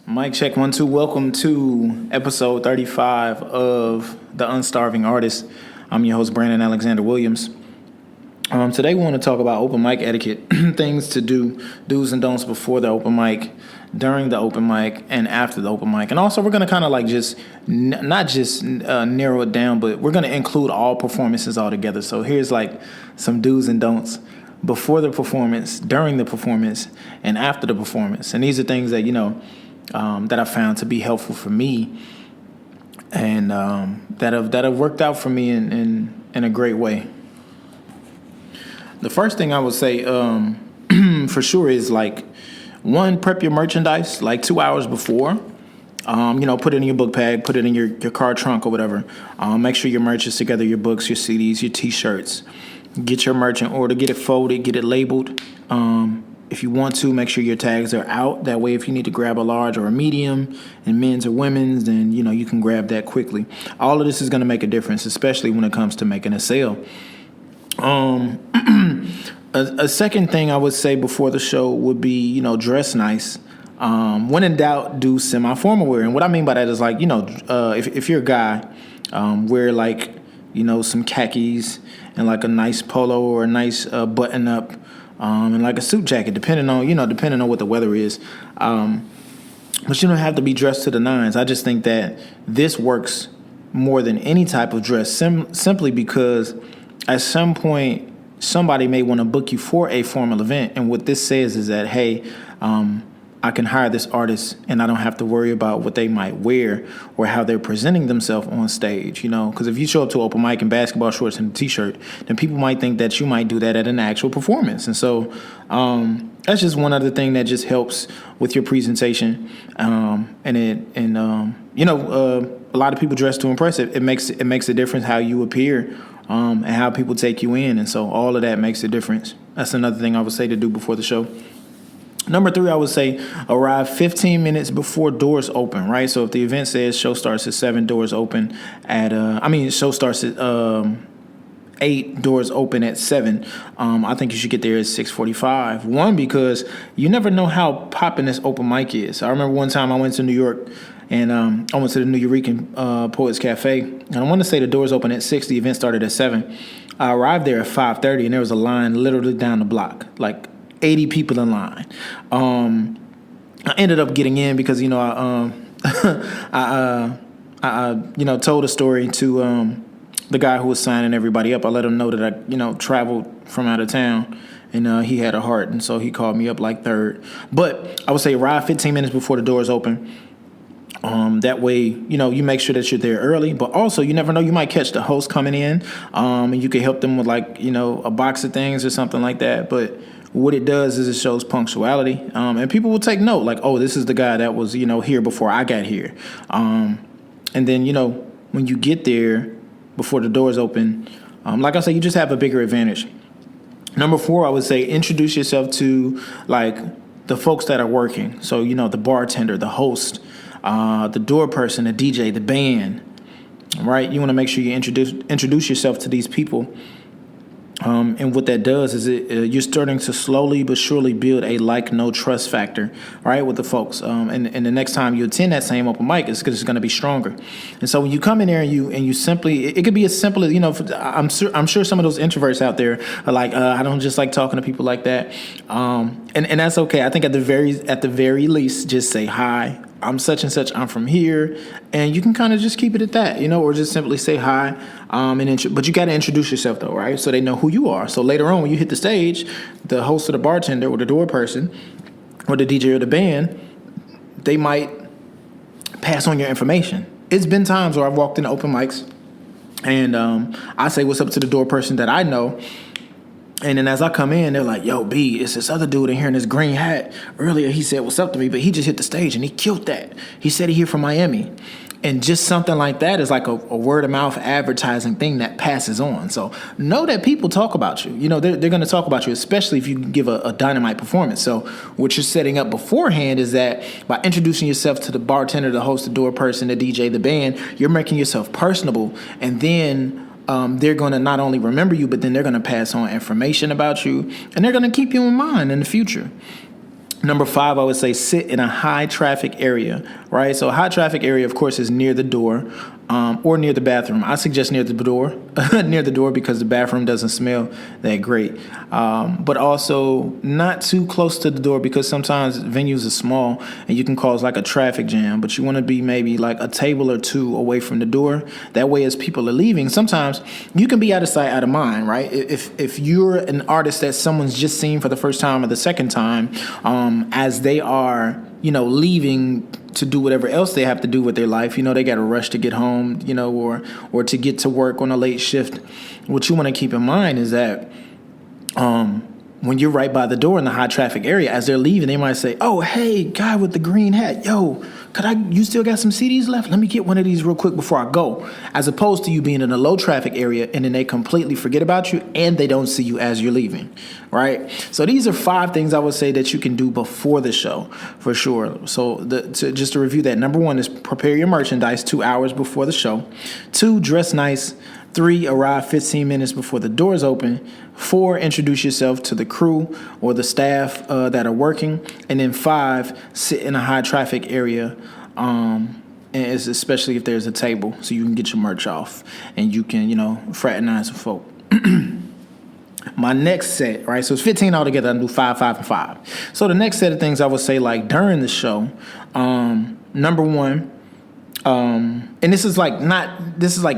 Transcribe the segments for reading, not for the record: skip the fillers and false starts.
Mic check 1 2. Welcome to episode 35 of the UnStarving Artist. I'm your host Brandon Alexander Williams. Today we want to talk about open mic etiquette, things to do, do's and don'ts before the open mic, during the open mic, and after the open mic. And also we're going to kind of like just not just narrow it down, but we're going to include all performances all together. So here's like some do's and don'ts before the performance, during the performance, and after the performance. And these are things that, that I found to be helpful for me, and that have worked out for me in a great way. The first thing I would say for sure is like, one, prep your merchandise like 2 hours before. Put it in your book bag, put it in your car trunk or whatever. Make sure your merch is together, your books, your CDs, your T-shirts. Get your merch in order, get it folded, get it labeled. If you want to, make sure your tags are out. That way, if you need to grab a large or a medium in men's or women's, then, you can grab that quickly. All of this is going to make a difference, especially when it comes to making a sale. A second thing I would say before the show would be, dress nice. When in doubt, do semi-formal wear. And what I mean by that is like, if you're a guy, wear like, some khakis and like a nice polo or a nice button up. And like a suit jacket, depending on what the weather is. But you don't have to be dressed to the nines. I just think that this works more than any type of dress, simply because at some point somebody may want to book you for a formal event. And what this says is that, hey, I can hire this artist and I don't have to worry about what they might wear or how they're presenting themselves on stage, because if you show up to open mic in basketball shorts and a T-shirt, then people might think that you might do that at an actual performance. And so that's just one other thing that just helps with your presentation. A lot of people dress to impress. It makes a difference how you appear and how people take you in. And so all of that makes a difference. That's another thing I would say to do before the show. Number 3, I would say arrive 15 minutes before doors open, right? So if the event says show starts at 7, doors open at, show starts at 8, doors open at 7. I think you should get there at 6:45. One, because you never know how popping this open mic is. I remember one time I went to New York and I went to the New Eurekan Poets Cafe. And I want to say the doors open at 6. The event started at 7. I arrived there at 5:30 and there was a line literally down the block, like 80 people in line. I ended up getting in because, I told a story to the guy who was signing everybody up. I let him know that I, traveled from out of town and he had a heart. And so he called me up like third. But I would say arrive 15 minutes before the doors open. That way, you make sure that you're there early, but also you never know, you might catch the host coming in and you can help them with like, a box of things or something like that. But what it does is it shows punctuality, and people will take note, like, oh, this is the guy that was, here before I got here. And then, when you get there before the doors open, like I said, you just have a bigger advantage. Number 4, I would say introduce yourself to like the folks that are working. So, the bartender, the host, the door person, the DJ, the band, right? You want to make sure you introduce yourself to these people. And what that does is you're starting to slowly but surely build a no trust factor, right, with the folks. And the next time you attend that same open mic, it's going to be stronger. And so when you come in there and you simply, it could be as simple as, I'm sure some of those introverts out there are like, I don't just like talking to people like that. And that's okay. I think at the very least, just say hi. I'm such and such, I'm from here, and you can kind of just keep it at that, or just simply say hi, but you got to introduce yourself though, right? So they know who you are. So later on when you hit the stage, the host or the bartender or the door person or the DJ or the band, they might pass on your information. It's been times where I've walked into open mics and I say what's up to the door person that I know. And then as I come in, they're like, yo, B, it's this other dude in here in this green hat. Earlier, he said what's up to me, but he just hit the stage and he killed that. He said he here from Miami. And just something like that is like a word of mouth advertising thing that passes on. So know that people talk about you. They're going to talk about you, especially if you give a dynamite performance. So what you're setting up beforehand is that by introducing yourself to the bartender, the host, the door person, the DJ, the band, you're making yourself personable. And then they're going to not only remember you, but then they're going to pass on information about you, and they're going to keep you in mind in the future. Number 5, I would say sit in a high traffic area, right? So a high traffic area, of course, is near the door or near the bathroom. I suggest near the door, near the door because the bathroom doesn't smell that great. But also not too close to the door because sometimes venues are small and you can cause like a traffic jam. But you want to be maybe like a table or two away from the door. That way, as people are leaving, sometimes you can be out of sight, out of mind, right? If you're an artist that someone's just seen for the first time or the second time, as they are, leaving to do whatever else they have to do with their life, they got to rush to get home, or to get to work on a late shift. What you want to keep in mind is that when you're right by the door in the high traffic area, as they're leaving, they might say, "Oh, hey, guy with the green hat, yo, you still got some CDs left? Let me get one of these real quick before I go." As opposed to you being in a low traffic area and then they completely forget about you and they don't see you as you're leaving, right? So these are 5 things I would say that you can do before the show for sure. So just to review that, number 1 is prepare your merchandise 2 hours before the show. 2, dress nice. 3, arrive 15 minutes before the doors open. 4, introduce yourself to the crew or the staff that are working. And then 5, sit in a high traffic area, and it's especially if there's a table so you can get your merch off and you can, fraternize with folk. My next set, right? So it's 15 altogether. I do 5, 5, and 5. So the next set of things I would say, like during the show, number 1, and this is like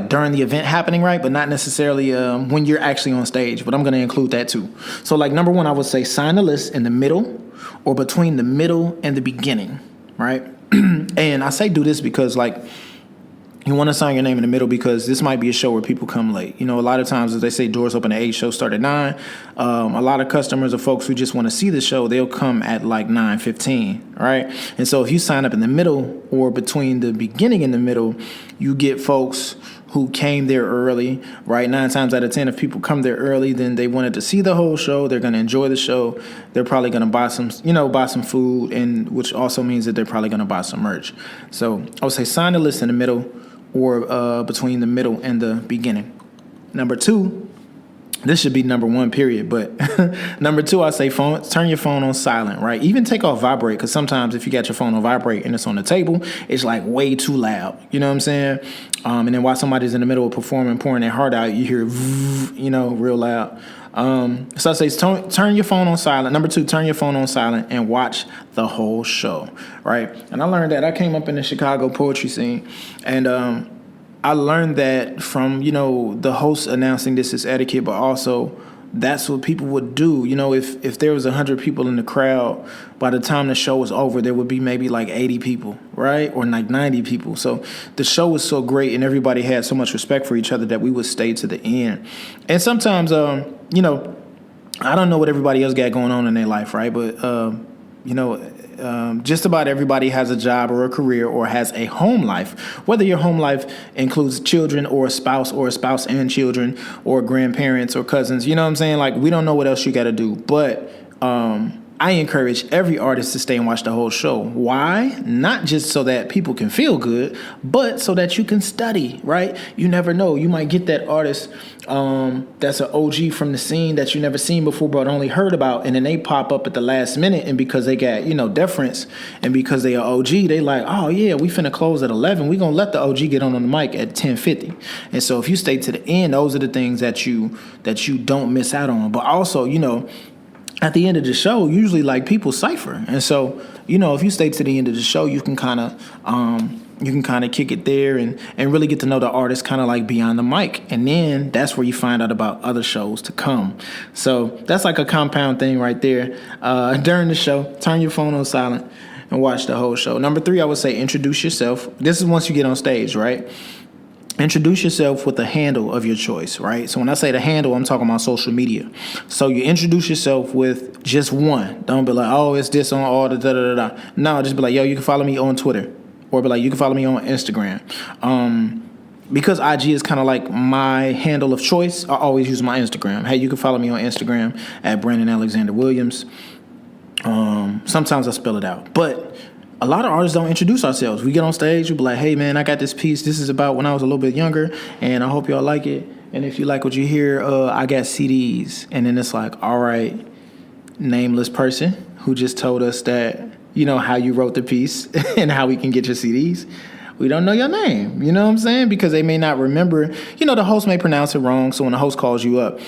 during the event happening, right? But not necessarily when you're actually on stage, but I'm going to include that too. So like number 1, I would say sign the list in the middle or between the middle and the beginning, right? And I say do this because like you want to sign your name in the middle because this might be a show where people come late. A lot of times, as they say, doors open at 8, show start at 9. A lot of customers or folks who just want to see the show, they'll come at like 9:15, right? And so if you sign up in the middle or between the beginning and the middle, you get folks who came there early, right? 9 times out of 10, if people come there early, then they wanted to see the whole show. They're going to enjoy the show. They're probably going to buy some food, and which also means that they're probably going to buy some merch. So I would say sign the list in the middle or between the middle and the beginning. Number 2, this should be number 1, period. But number 2, I say turn your phone on silent, right? Even take off vibrate, because sometimes if you got your phone on vibrate and it's on the table, it's like way too loud. You know what I'm saying? And then while somebody's in the middle of performing, pouring their heart out, you hear, real loud. So I say turn your phone on silent. Number 2, turn your phone on silent and watch the whole show, right? And I learned that. I came up in the Chicago poetry scene, and I learned that from, the host announcing this is etiquette, but also that's what people would do. If there was 100 people in the crowd, by the time the show was over, there would be maybe like 80 people, right? Or like 90 people. So the show was so great and everybody had so much respect for each other that we would stay to the end. And sometimes, I don't know what everybody else got going on in their life, right? But, just about everybody has a job or a career or has a home life, whether your home life includes children or a spouse and children or grandparents or cousins. You know what I'm saying? Like, we don't know what else you got to do. But I encourage every artist to stay and watch the whole show. Why? Not just so that people can feel good, but so that you can study, right? You never know. You might get that artist that's an OG from the scene that you never seen before but only heard about, and then they pop up at the last minute, and because they got, deference, and because they are OG, they like, oh yeah, we finna close at 11. We gonna let the OG get on the mic at 10:50. And so if you stay to the end, those are the things that you don't miss out on. But also, at the end of the show, usually like people cipher. And so, if you stay to the end of the show, you can kind of kick it there and really get to know the artist kind of like beyond the mic. And then that's where you find out about other shows to come. So that's like a compound thing right there. During the show, turn your phone on silent and watch the whole show. Number 3, I would say introduce yourself. This is once you get on stage, right? Introduce yourself with a handle of your choice, right? So when I say the handle, I'm talking about social media. So you introduce yourself with just one. Don't be like, oh, it's this on all the da-da-da-da. No, just be like, yo, you can follow me on Twitter. Or be like, you can follow me on Instagram. Because IG is kind of like my handle of choice, I always use my Instagram. Hey, you can follow me on Instagram at Brandon Alexander Williams. Sometimes I spell it out. But a lot of artists don't introduce ourselves. We get on stage, we be like, hey, man, I got this piece. This is about when I was a little bit younger, and I hope y'all like it. And if you like what you hear, I got CDs. And then it's like, all right, nameless person who just told us that, how you wrote the piece and how we can get your CDs. We don't know your name, you know what I'm saying? Because they may not remember, the host may pronounce it wrong. So when the host calls you up,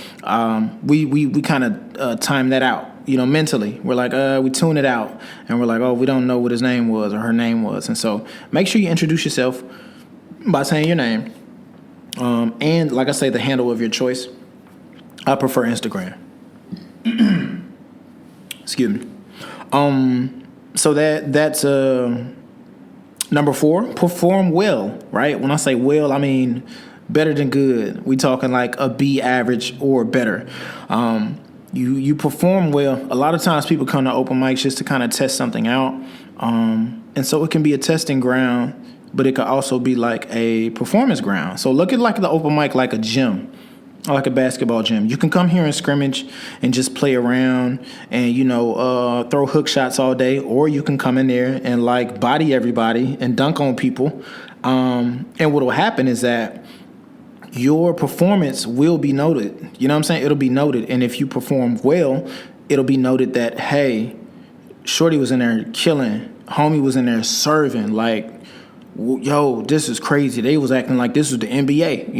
we kind of time that out, mentally. We're like, we tune it out. And we're like, oh, we don't know what his name was or her name was. And so make sure you introduce yourself by saying your name. And like I say, the handle of your choice. I prefer Instagram. Excuse me. So that's number 4, perform well, right? When I say well, I mean better than good. We talking like a B average or better. You perform well. A lot of times people come to open mics just to kind of test something out. And so it can be a testing ground, but it could also be like a performance ground. So look at like the open mic like a gym. Like a basketball gym. You can come here and scrimmage and just play around and, throw hook shots all day. Or you can come in there and like body everybody and dunk on people. And what will happen is that your performance will be noted. You know what I'm saying? It'll be noted. And if you perform well, it'll be noted that, hey, Shorty was in there killing. Homie was in there serving. Like, yo, this is crazy. They was acting like this was the NBA,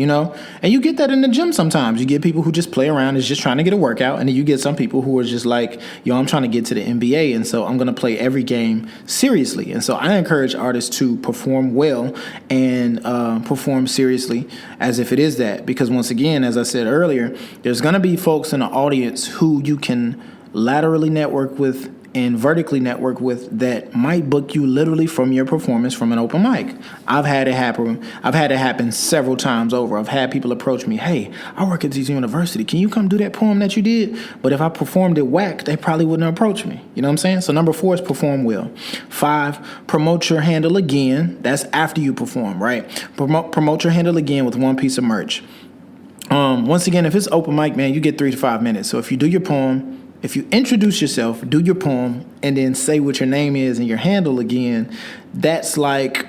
And you get that in the gym sometimes. You get people who just play around, is just trying to get a workout. And then you get some people who are just like, yo, I'm trying to get to the NBA. And so I'm going to play every game seriously. And so I encourage artists to perform well and perform seriously as if it is that. Because once again, as I said earlier, there's going to be folks in the audience who you can laterally network with and vertically network with that might book you literally from your performance from an open mic. I've had it happen several times over. I've had people approach me, hey, I work at this university. Can you come do that poem that you did? But if I performed it whack, they probably wouldn't approach me. You know what I'm saying? So number 4 is perform well. 5, promote your handle again. That's after you perform, right? Promote your handle again with one piece of merch. Once again, if it's open mic, man, you get 3 to 5 minutes. So if you do your poem, if you introduce yourself, do your poem, and then say what your name is and your handle again, that's like,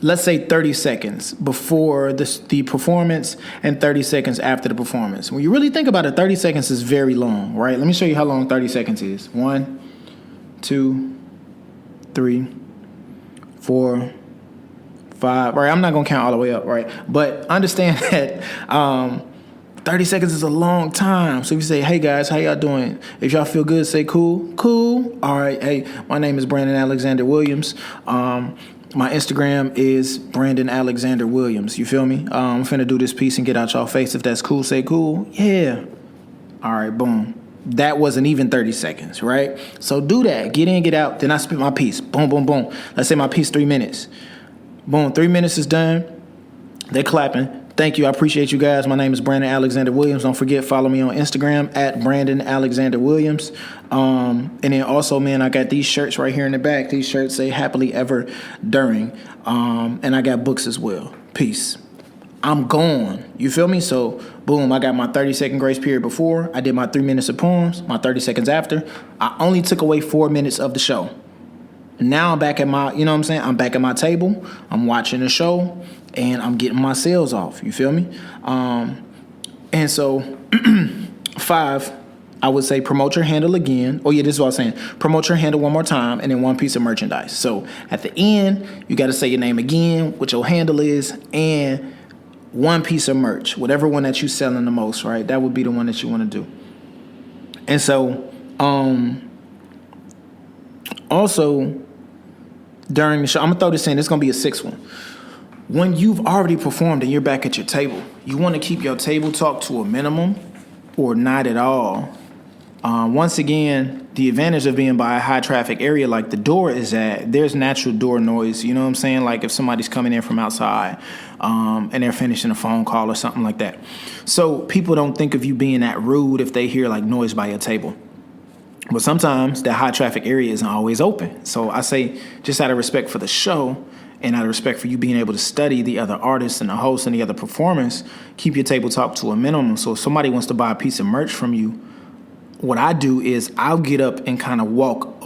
let's say 30 seconds before the performance and 30 seconds after the performance. When you really think about it, 30 seconds is very long, right? Let me show you how long 30 seconds is. 1, 2, 3, 4, 5. Right, I'm not going to count all the way up, right? But understand that 30 seconds is a long time. So if you say, hey guys, how y'all doing? If y'all feel good, say cool. Cool. All right. Hey, my name is Brandon Alexander Williams. My Instagram is Brandon Alexander Williams. You feel me? I'm finna do this piece and get out y'all face. If that's cool, say cool. Yeah. All right, boom. That wasn't even 30 seconds, right? So do that. Get in, get out. Then I spit my piece. Boom, boom, boom. Let's say my piece 3 minutes. Boom, 3 minutes is done. They clapping. Thank you. I appreciate you guys. My name is Brandon Alexander Williams. Don't forget, follow me on Instagram at Brandon Alexander Williams. And then also, man, I got these shirts right here in the back. These shirts say happily ever during. And I got books as well. Peace. I'm gone. You feel me? So, boom, I got my 30-second grace period before. I did my 3 minutes of poems, my 30 seconds after. I only took away 4 minutes of the show. Now I'm back at my, you know what I'm saying? I'm back at my table. I'm watching the show. And I'm getting my sales off. You feel me? And so 5, I would say promote your handle again. Oh, yeah, this is what I was saying. Promote your handle one more time and then one piece of merchandise. So at the end, you got to say your name again, what your handle is, and one piece of merch, whatever one that you're selling the most, right? That would be the one that you want to do. And so also during the show, I'm going to throw this in. It's going to be a 6th one. When you've already performed and you're back at your table, you want to keep your table talk to a minimum or not at all. Once again, the advantage of being by a high traffic area like the door is that there's natural door noise. You know what I'm saying? Like if somebody's coming in from outside and they're finishing a phone call or something like that. So people don't think of you being that rude if they hear like noise by your table. But sometimes that high traffic area isn't always open. So I say, just out of respect for the show, and out of respect for you being able to study the other artists and the hosts and the other performers, keep your table talk to a minimum. So if somebody wants to buy a piece of merch from you, what I do is I'll get up and kind of walk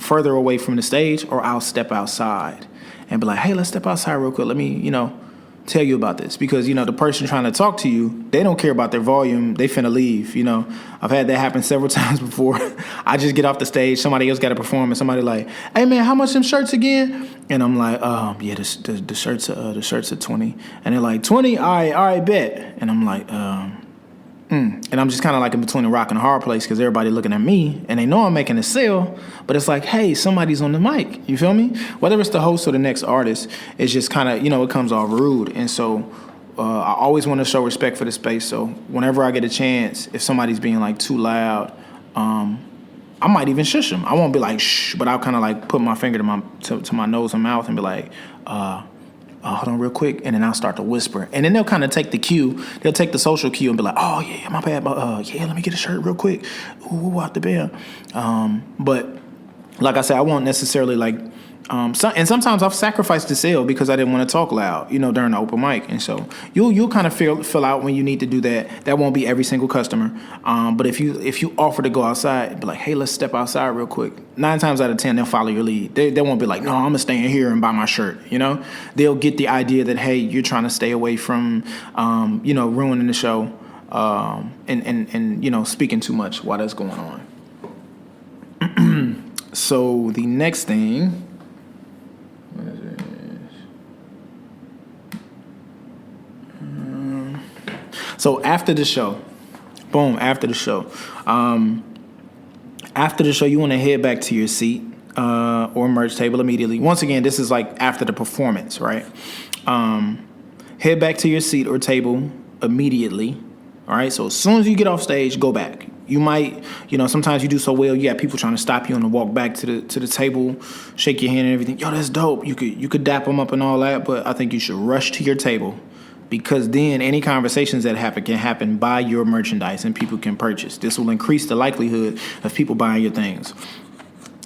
further away from the stage, or I'll step outside and be like, hey, let's step outside real quick. Let me, tell you about this because, the person trying to talk to you, they don't care about their volume. They finna leave, I've had that happen several times before. I just get off the stage. Somebody else got to perform and somebody like, hey, man, how much them shirts again? And I'm like, yeah, the shirts are 20. And they're like, 20? All right, bet. And I'm like, And I'm just kind of like in between a rock and a hard place because everybody looking at me and they know I'm making a sale, but it's like, hey, somebody's on the mic. You feel me? Whether it's the host or the next artist, it's just kind of, it comes off rude. And so I always want to show respect for the space. So whenever I get a chance, if somebody's being like too loud, I might even shush them. I won't be like, shh, but I'll kind of like put my finger to my nose and mouth and be like, hold on real quick, and then I'll start to whisper. And then they'll kind of take the cue. They'll take the social cue and be like, oh, yeah, my bad. Yeah, let me get a shirt real quick. Ooh, out the bell. But like I said, I won't necessarily like and sometimes I've sacrificed the sale because I didn't want to talk loud, during the open mic. And so you'll kind of fill out when you need to do that. That won't be every single customer. But if you offer to go outside, be like, hey, let's step outside real quick. 9 times out of 10, they'll follow your lead. They won't be like, no, I'm gonna stay in here and buy my shirt. They'll get the idea that, hey, you're trying to stay away from, ruining the show, and speaking too much while that's going on. So the next thing. So after the show, after the show, you want to head back to your seat or merch table immediately. Once again, this is like after the performance, right? Head back to your seat or table immediately. All right. So as soon as you get off stage, go back. You might, sometimes you do so well, you got people trying to stop you on the walk back to the table, shake your hand and everything. Yo, that's dope. You could dap them up and all that, but I think you should rush to your table. Because then any conversations that happen can happen by your merchandise and people can purchase. This will increase the likelihood of people buying your things.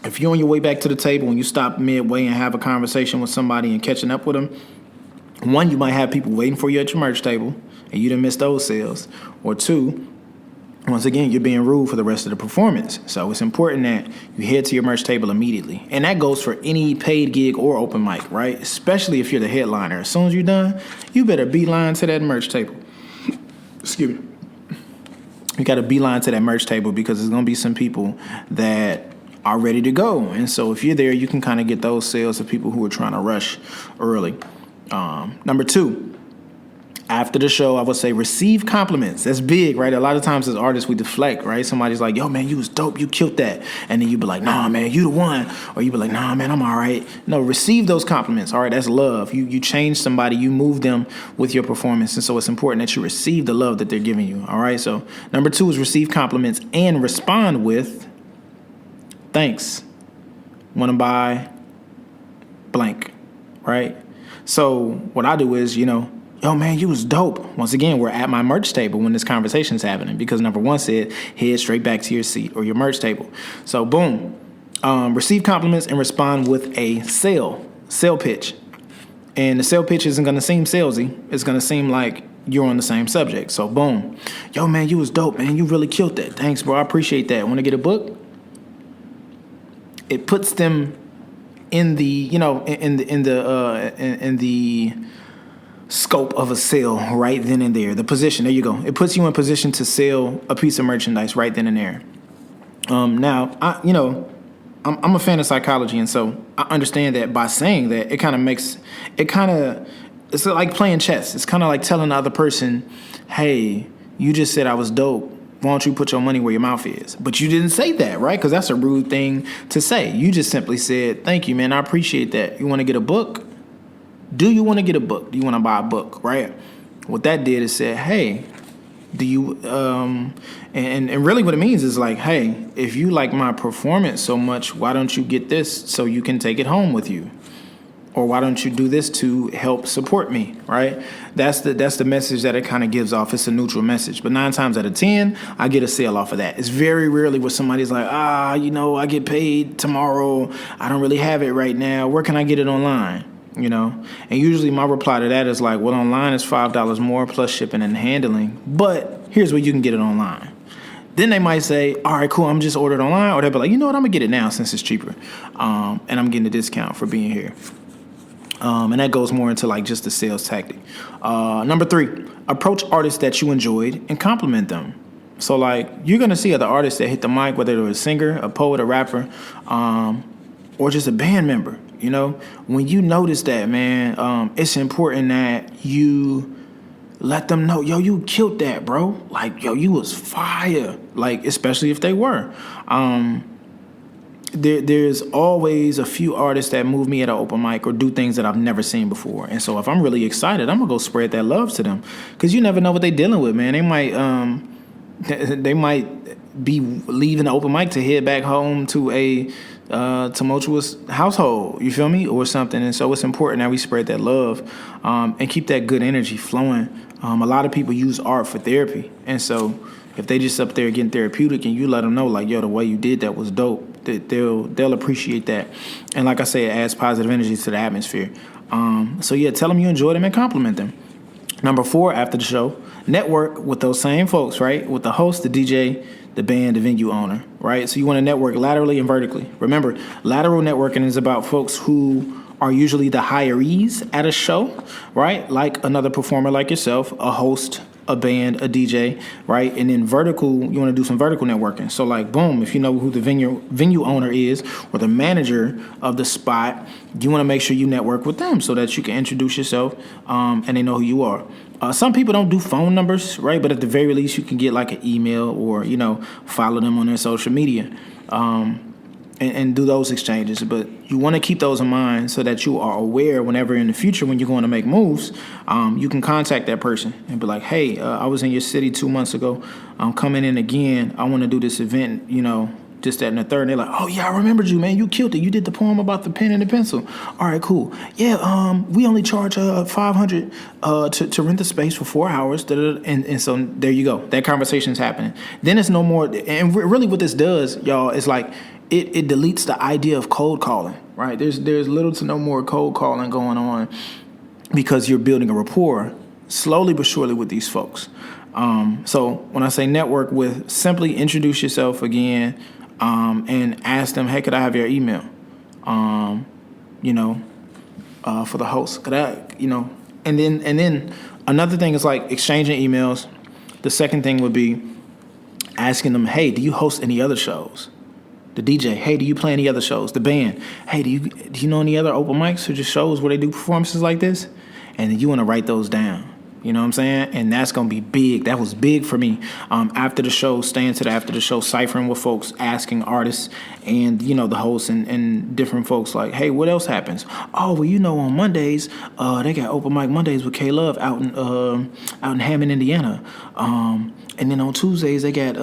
If you're on your way back to the table and you stop midway and have a conversation with somebody and catching up with them, one, you might have people waiting for you at your merch table and you didn't miss those sales. Or two, once again, you're being rude for the rest of the performance. So it's important that you head to your merch table immediately. And that goes for any paid gig or open mic, right? Especially if you're the headliner. As soon as you're done, you better beeline to that merch table. Excuse me. You got to beeline to that merch table because there's going to be some people that are ready to go. And so if you're there, you can kind of get those sales of people who are trying to rush early. Number 2. After the show, I would say receive compliments. That's big, right? A lot of times as artists, we deflect, right? Somebody's like, yo, man, you was dope. You killed that. And then you be like, nah, man, you the one. Or you be like, nah, man, I'm all right. No, receive those compliments. All right, that's love. You change somebody. You move them with your performance. And so it's important that you receive the love that they're giving you. All right, so number 2 is receive compliments and respond with thanks. Want to buy blank, right? So what I do is, yo, man, you was dope. Once again, we're at my merch table when this conversation is happening because number 1 said head straight back to your seat or your merch table. So boom, receive compliments and respond with a sale pitch. And the sale pitch isn't going to seem salesy. It's going to seem like you're on the same subject. So boom, yo, man, you was dope, man. You really killed that. Thanks, bro. I appreciate that. Want to get a book? It puts them in the, in the scope of a sale right then and there. The position, there you go. It puts you in position to sell a piece of merchandise right then and there. Now, I'm a fan of psychology, and so I understand that by saying that, it's like playing chess. It's kind of like telling the other person, hey, you just said I was dope. Why don't you put your money where your mouth is? But you didn't say that, right? Because that's a rude thing to say. You just simply said, thank you, man. I appreciate that. You want to get a book? Do you want to get a book? Do you want to buy a book, right? What that did is said, hey, do you, and really what it means is like, hey, if you like my performance so much, why don't you get this so you can take it home with you? Or why don't you do this to help support me, right? That's the message that it kind of gives off. It's a neutral message. But 9 times out of 10, I get a sale off of that. It's very rarely where somebody's like, I get paid tomorrow. I don't really have it right now. Where can I get it online? And usually my reply to that is like, well, online is $5 more plus shipping and handling. But here's where you can get it online. Then they might say, all right, cool, I'm just ordered online. Or they'll be like, you know what, I'm going to get it now since it's cheaper. And I'm getting a discount for being here. And that goes more into like just the sales tactic. Number 3, approach artists that you enjoyed and compliment them. So like you're gonna see other artists that hit the mic, whether they're a singer, a poet, a rapper, or just a band member. You know, when you notice that, man, it's important that you let them know, yo, you killed that, bro. Like, yo, you was fire. Like, especially if they were. There's always a few artists that move me at an open mic or do things that I've never seen before. And so if I'm really excited, I'm going to go spread that love to them. Because you never know what they're dealing with, man. They might be leaving the open mic to head back home to a tumultuous household, you feel me, or something. And so it's important that we spread that love and keep that good energy flowing. A lot of people use art for therapy. And so if they just up there getting therapeutic and you let them know, like, yo, the way you did that was dope, that they'll appreciate that. And like I say, it adds positive energy to the atmosphere. So yeah, tell them you enjoy them and compliment them. Number 4, after the show, network with those same folks, right? With the host, the DJ, the band, the venue owner, right? So you want to network laterally and vertically. Remember, lateral networking is about folks who are usually the hirees at a show, right? Like another performer like yourself, a host, a band, a DJ, right? And then vertical, you want to do some vertical networking. So like, boom, if you know who the venue owner is or the manager of the spot, you want to make sure you network with them so that you can introduce yourself and they know who you are. Some people don't do phone numbers, right? But at the very least, you can get like an email or, you know, follow them on their social media and do those exchanges. But you want to keep those in mind so that you are aware whenever in the future when you're going to make moves, you can contact that person and be like, hey, I was in your city 2 months ago. I'm coming in again. I want to do this event, you know, just that and the third. And they're like, oh, yeah, I remembered you, man. You killed it. You did the poem about the pen and the pencil. All right, cool. Yeah, we only charge $500 to rent the space for 4 hours. And so there you go. That conversation's happening. Then it's no more. And really what this does, y'all, is like it deletes the idea of cold calling, right? There's little to no more cold calling going on because you're building a rapport slowly but surely with these folks. So when I say network with, simply introduce yourself again, and ask them, hey, could I have your email? For the host, could I, and then another thing is like exchanging emails. The second thing would be asking them, hey, do you host any other shows? The DJ, hey, do you play any other shows? The band, hey, do you know any other open mics or just shows where they do performances like this? And then you want to write those down. You know what I'm saying? And that's going to be big. That was big for me. After the show, staying to the after the show, ciphering with folks, asking artists and, the hosts and different folks like, hey, what else happens? Oh, well, on Mondays, they got open mic Mondays with K-Love out in Hammond, Indiana. And then on Tuesdays, they got,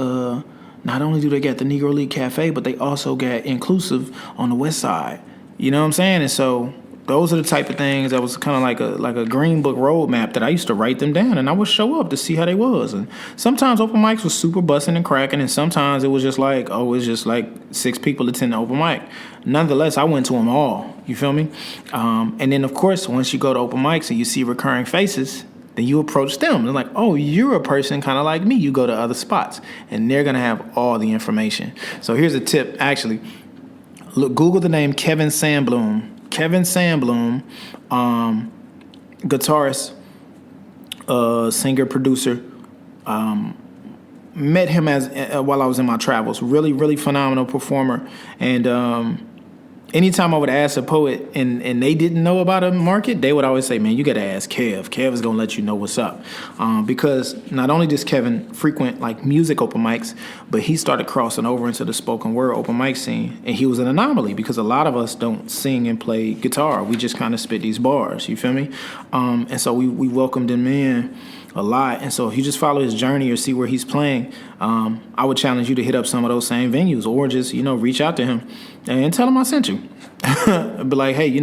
not only do they got the Negro League Cafe, but they also got Inclusive on the West Side. You know what I'm saying? And so those are the type of things that was kind of like a green book roadmap that I used to write them down, and I would show up to see how they was. And sometimes open mics was super busting and cracking, and sometimes it was just like, it's just like 6 people attend the open mic. Nonetheless, I went to them all. You feel me? And then, of course, once you go to open mics and you see recurring faces, then you approach them. They're like, oh, you're a person kind of like me. You go to other spots, and they're going to have all the information. So here's a tip, actually. Look, Google the name Kevin Sandblum. Kevin Sandblum, guitarist, singer, producer. Met him while I was in my travels. Really, really phenomenal performer. And anytime I would ask a poet and they didn't know about a market, they would always say, man, you got to ask Kev. Kev is going to let you know what's up. Because not only does Kevin frequent like music open mics, but he started crossing over into the spoken word open mic scene. And he was an anomaly because a lot of us don't sing and play guitar. We just kind of spit these bars. You feel me? And so we welcomed him in a lot. And so if you just follow his journey or see where he's playing, I would challenge you to hit up some of those same venues or just, reach out to him and tell him I sent you. Be like, hey,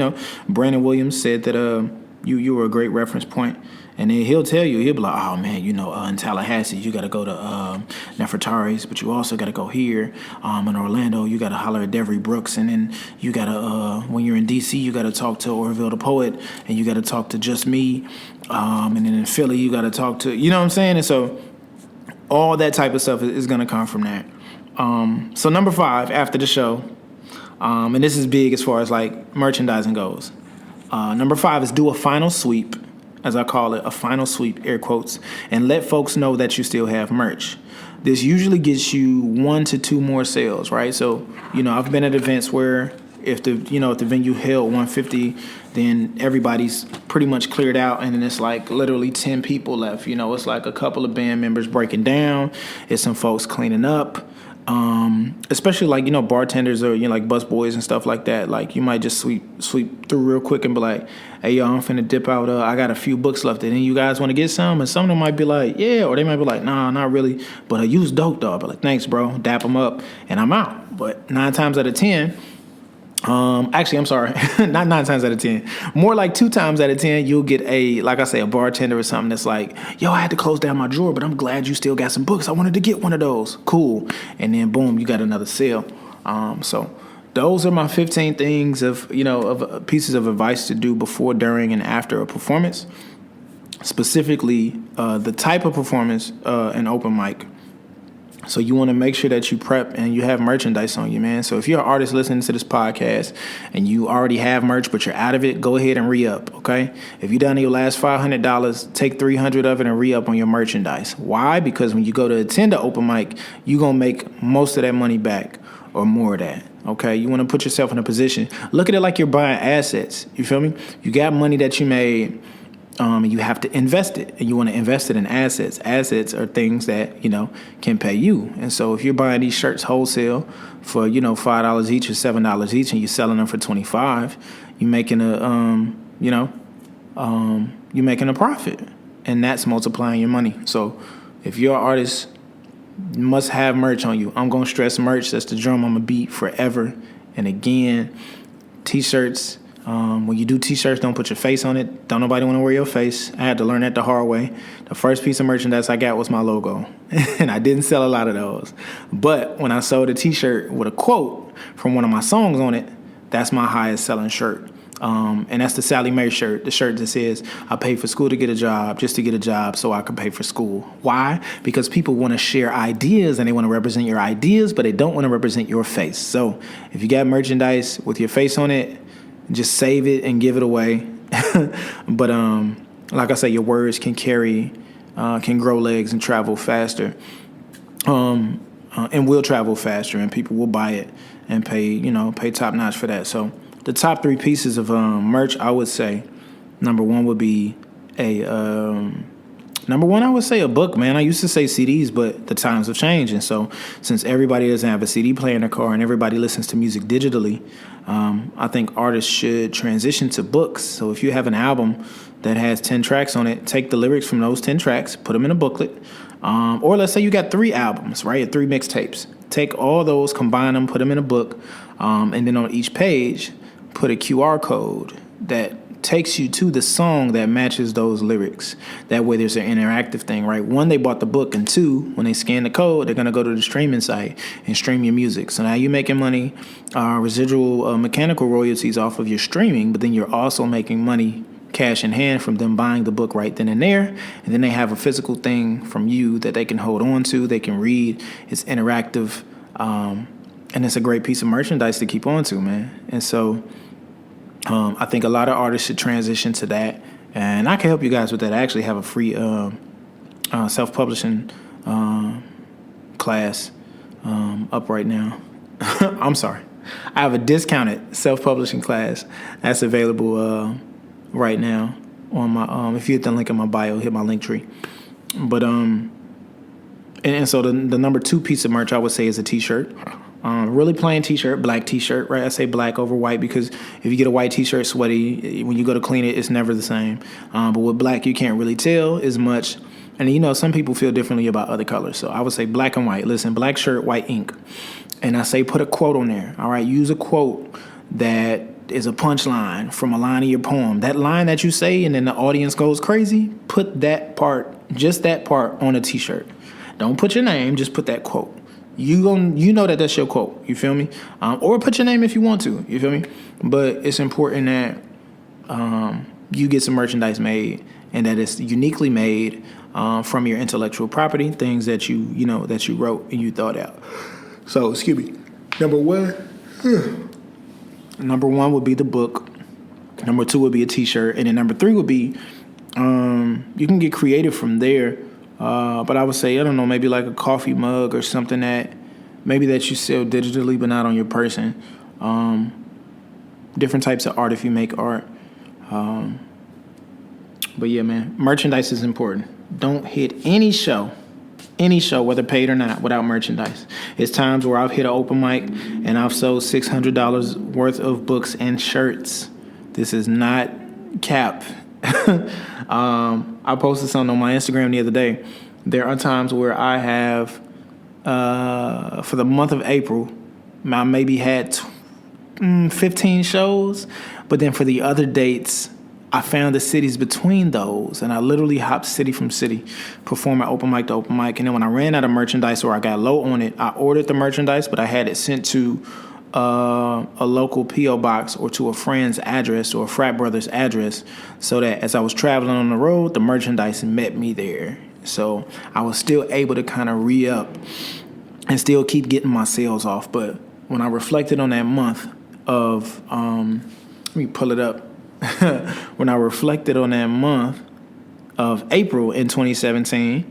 Brandon Williams said that you were a great reference point. And then he'll tell you, he'll be like, oh, man, in Tallahassee, you got to go to Nefertari's, but you also got to go here. In Orlando, you got to holler at Devery Brooks. And then you got to, when you're in D.C., you got to talk to Orville the Poet, and you got to talk to Just Me. And then in Philly, you got to talk to, you know what I'm saying? And so all that type of stuff is going to come from that. So number 5, after the show, and this is big as far as like merchandising goes. Number 5 is do a final sweep, as I call it, a final sweep, air quotes, and let folks know that you still have merch. This usually gets you 1 to 2 more sales, right? So, I've been at events where if the venue held 150, then everybody's pretty much cleared out, and then it's like literally 10 people left. It's like a couple of band members breaking down, it's some folks cleaning up. Especially like, bartenders or, like bus boys and stuff like that. Like you might just sweep through real quick and be like, hey, yo, I'm finna dip out. I got a few books left. And then you guys want to get some? And some of them might be like, yeah, or they might be like, nah, not really. But you was dope, dog. But like, thanks, bro. Dap them up and I'm out. But 9 times out of 10, actually, I'm sorry, not 9 times out of 10. More like 2 times out of 10, you'll get a bartender or something that's like, yo, I had to close down my drawer, but I'm glad you still got some books. I wanted to get one of those. Cool. And then boom, you got another sale. So those are my 15 things of pieces of advice to do before, during, and after a performance. Specifically, the type of performance, an open mic. So you want to make sure that you prep and you have merchandise on you, man. So if you're an artist listening to this podcast and you already have merch, but you're out of it, go ahead and re-up, okay? If you done your last $500, take $300 of it and re-up on your merchandise. Why? Because when you go to attend an open mic, you're going to make most of that money back or more of that, okay? You want to put yourself in a position. Look at it like you're buying assets. You feel me? You got money that you made. And you have to invest it, and you want to invest it in assets. Assets are things that, can pay you. And so if you're buying these shirts wholesale for, $5 each or $7 each, and you're selling them for $25, you're making you're making a profit, and that's multiplying your money. So if you're an artist, you must have merch on you. I'm going to stress merch. That's the drum I'm going to beat forever. And again, t-shirts. When you do t-shirts, don't put your face on it. Don't nobody want to wear your face. I had to learn that the hard way. The first piece of merchandise I got was my logo, and I didn't sell a lot of those. But when I sold a t-shirt with a quote from one of my songs on it, that's my highest selling shirt. And that's the Sally Mae shirt, the shirt that says, I paid for school to get a job, just to get a job so I could pay for school. Why? Because people want to share ideas and they want to represent your ideas, but they don't want to represent your face. So if you got merchandise with your face on it, just save it and give it away. But like I say, your words can grow legs and travel faster, and will travel faster, and people will buy it and pay top notch for that. So the top 3 pieces of merch, I would say, number one would be a book, man. I used to say CDs, but the times have changed. And so since everybody doesn't have a CD player in their car and everybody listens to music digitally, I think artists should transition to books. So if you have an album that has 10 tracks on it, take the lyrics from those 10 tracks, put them in a booklet. Or let's say you got 3 albums, right? 3 mixtapes. Take all those, combine them, put them in a book. And then on each page, put a QR code that takes you to the song that matches those lyrics. That way there's an interactive thing, right? 1, they bought the book, and 2, when they scan the code, they're going to go to the streaming site and stream your music. So now you're making money, residual mechanical royalties off of your streaming, but then you're also making money cash in hand from them buying the book right then and there. And then they have a physical thing from you that they can hold on to, they can read. It's interactive, and it's a great piece of merchandise to keep on to, man. And so I think a lot of artists should transition to that, and I can help you guys with that. I actually have a free self-publishing class up right now. I'm sorry. I have a discounted self-publishing class that's available right now on my. If you hit the link in my bio, hit my link tree. But and so the number 2 piece of merch I would say is a t-shirt. Really plain t-shirt, black t-shirt, right? I say black over white because if you get a white t-shirt sweaty, when you go to clean it, it's never the same. But with black, you can't really tell as much. And, some people feel differently about other colors. So I would say black and white. Listen, black shirt, white ink. And I say put a quote on there, all right? Use a quote that is a punchline from a line of your poem. That line that you say and then the audience goes crazy, put that part, just that part on a t-shirt. Don't put your name, just put that quote. You know that's your quote. You feel me? Or put your name if you want to. You feel me? But it's important that you get some merchandise made and that it's uniquely made from your intellectual property, things that you wrote and you thought out. So, excuse me. Number one would be the book. Number 2 would be a T-shirt, and then number 3 would be you can get creative from there. But I would say, I don't know, maybe like a coffee mug or something that you sell digitally but not on your person. Different types of art if you make art. But yeah, man, merchandise is important. Don't hit any show, whether paid or not, without merchandise. It's times where I've hit an open mic and I've sold $600 worth of books and shirts. This is not cap. I posted something on my Instagram the other day. There are times where I have, for the month of April, I maybe had 15 shows, but then for the other dates, I found the cities between those, and I literally hopped city from city, performing open mic to open mic. And then when I ran out of merchandise or I got low on it, I ordered the merchandise, but I had it sent to a local P.O. box or to a friend's address or a frat brother's address, so that as I was traveling on the road, the merchandise met me there. So I was still able to kind of re-up and still keep getting my sales off. But when I reflected on that month of, let me pull it up. When I reflected on that month of April in 2017,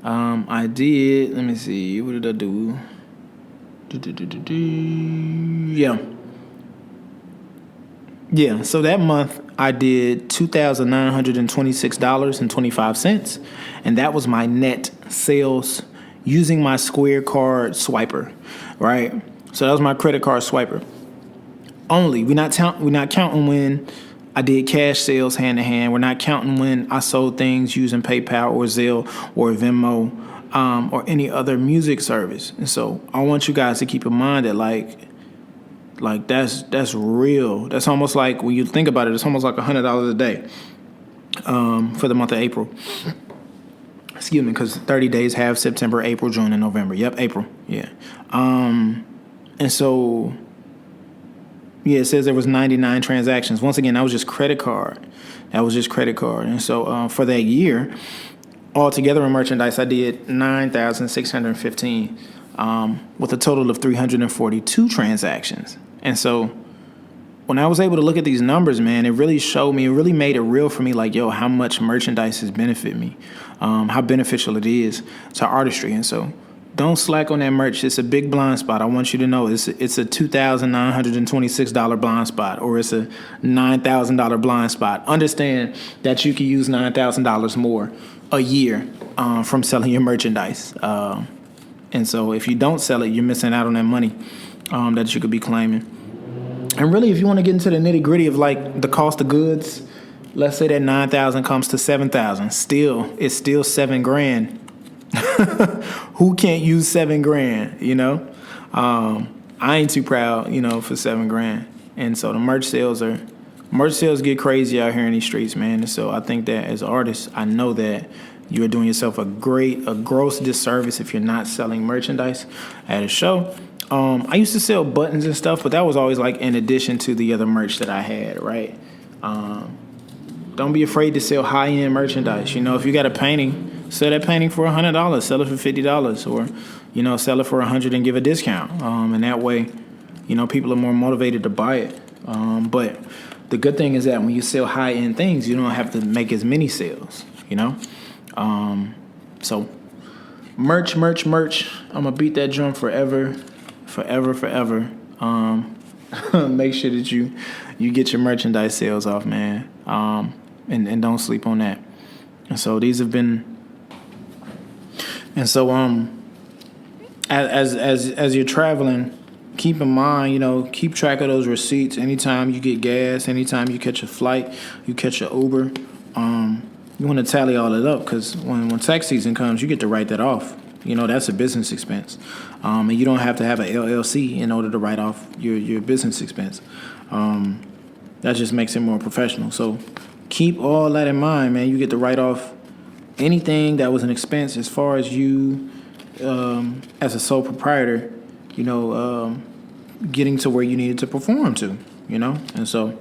I did, let me see, what did I do? Yeah, so that month I did $2,926.25, and that was my net sales using my Square card swiper, right? So that was my credit card swiper. Only, we're not counting when I did cash sales hand to hand. We're not counting when I sold things using PayPal or Zelle or Venmo or any other music service. And so I want you guys to keep in mind that like that's real. That's almost like, when you think about it, it's almost like $100 a day for the month of April. Excuse me, because 30 days have September, April, June, and November. Yep, April. Yeah. And so, yeah, it says there was 99 transactions. Once again, that was just credit card. And so for that year, altogether in merchandise, I did 9,615 with a total of 342 transactions. And so when I was able to look at these numbers, man, it really showed me, it really made it real for me, like, yo, how much merchandise has benefited me, how beneficial it is to artistry. And so don't slack on that merch. It's a big blind spot. I want you to know it's a $2,926 blind spot, or it's a $9,000 blind spot. Understand that you can use $9,000 more a year from selling your merchandise. And so if you don't sell it, you're missing out on that money that you could be claiming. And really, if you want to get into the nitty gritty of like the cost of goods, let's say that 9,000 comes to 7,000. It's still $7,000. Who can't use $7,000? You know, I ain't too proud, for $7,000. And so the merch sales get crazy out here in these streets, man. And so I think that as artists, I know that you are doing yourself a gross disservice if you're not selling merchandise at a show. I used to sell buttons and stuff, but that was always like in addition to the other merch that I had, right? Don't be afraid to sell high-end merchandise. If you got a painting, sell that painting for $100, sell it for $50, or, sell it for $100 and give a discount. And that way, people are more motivated to buy it. But the good thing is that when you sell high-end things, you don't have to make as many sales, So merch. I'm going to beat that drum forever. Make sure that you get your merchandise sales off, man. And don't sleep on that. And so these have been, and so as you're traveling, keep in mind, keep track of those receipts. Anytime you get gas, anytime you catch a flight, you catch an Uber, you want to tally all it up, because when tax season comes, you get to write that off. That's a business expense. And you don't have to have an LLC in order to write off your business expense. That just makes it more professional. So keep all that in mind, man. You get to write off anything that was an expense as far as you, as a sole proprietor, getting to where you needed to perform to, And so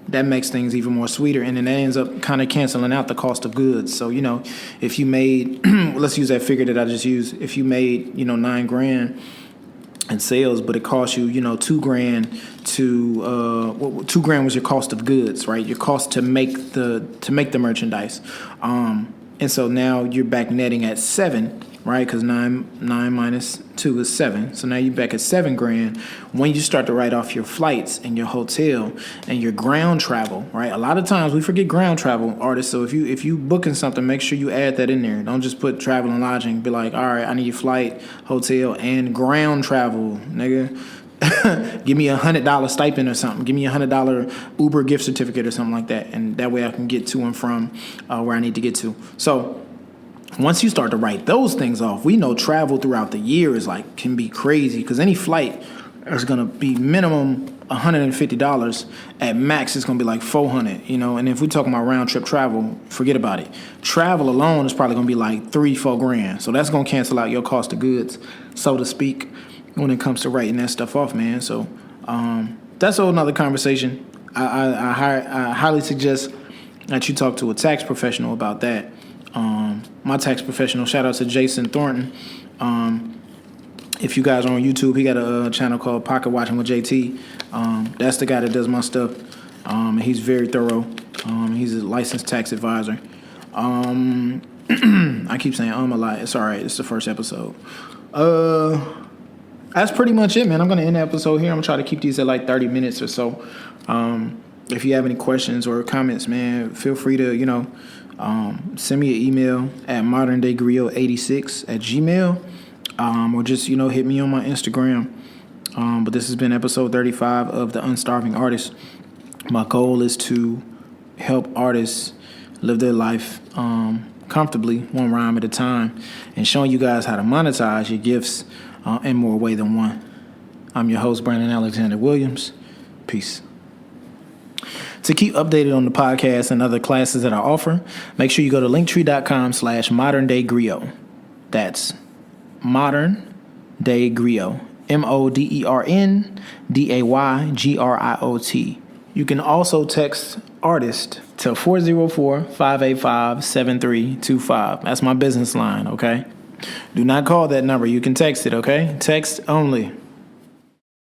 that makes things even more sweeter. And then that ends up kind of canceling out the cost of goods. So, if you made, let's use that figure that I just used. If you made, $9,000 in sales, but it costs you, $2,000 $2,000 was your cost of goods, right? Your cost to make the merchandise. And so now you're back netting at 7, right? Because 9 minus 2 is 7. So now you're back at $7,000 when you start to write off your flights and your hotel and your ground travel, right? A lot of times we forget ground travel, artists. So if you booking something, make sure you add that in there. Don't just put travel and lodging. Be like, all right, I need flight, hotel, and ground travel, nigga. Give me $100 stipend or something. Give me $100 Uber gift certificate or something like that, and that way I can get to and from where I need to get to. So once you start to write those things off, we know travel throughout the year can be crazy, because any flight is gonna be minimum $150. At max, it's gonna be like $400. And if we're talking about round trip travel, forget about it. Travel alone is probably gonna be like $3-4 grand. So that's gonna cancel out your cost of goods, so to speak, when it comes to writing that stuff off, man. So that's a whole nother conversation. I highly suggest that you talk to a tax professional about that. My tax professional, shout out to Jason Thornton. If you guys are on YouTube, he got a channel called Pocket Watching with JT. That's the guy that does my stuff. And he's very thorough. He's a licensed tax advisor. I keep saying a lot. It's all right. It's the first episode. That's pretty much it, man. I'm going to end the episode here. I'm going to try to keep these at like 30 minutes or so. If you have any questions or comments, man, feel free to, send me an email at moderndaygriot86@gmail.com, or just, hit me on my Instagram. But this has been episode 35 of the Unstarving Artist. My goal is to help artists live their life comfortably, one rhyme at a time, and showing you guys how to monetize your gifts in more way than one. I'm your host, Brandon Alexander Williams. Peace. To keep updated on the podcast and other classes that I offer, make sure you go to linktree.com/moderndayGriot. That's Modern Day Griot. MODERNDAYGRIOT. You can also text artist to 404-585-7325. That's my business line, okay? Do not call that number. You can text it, okay? Text only.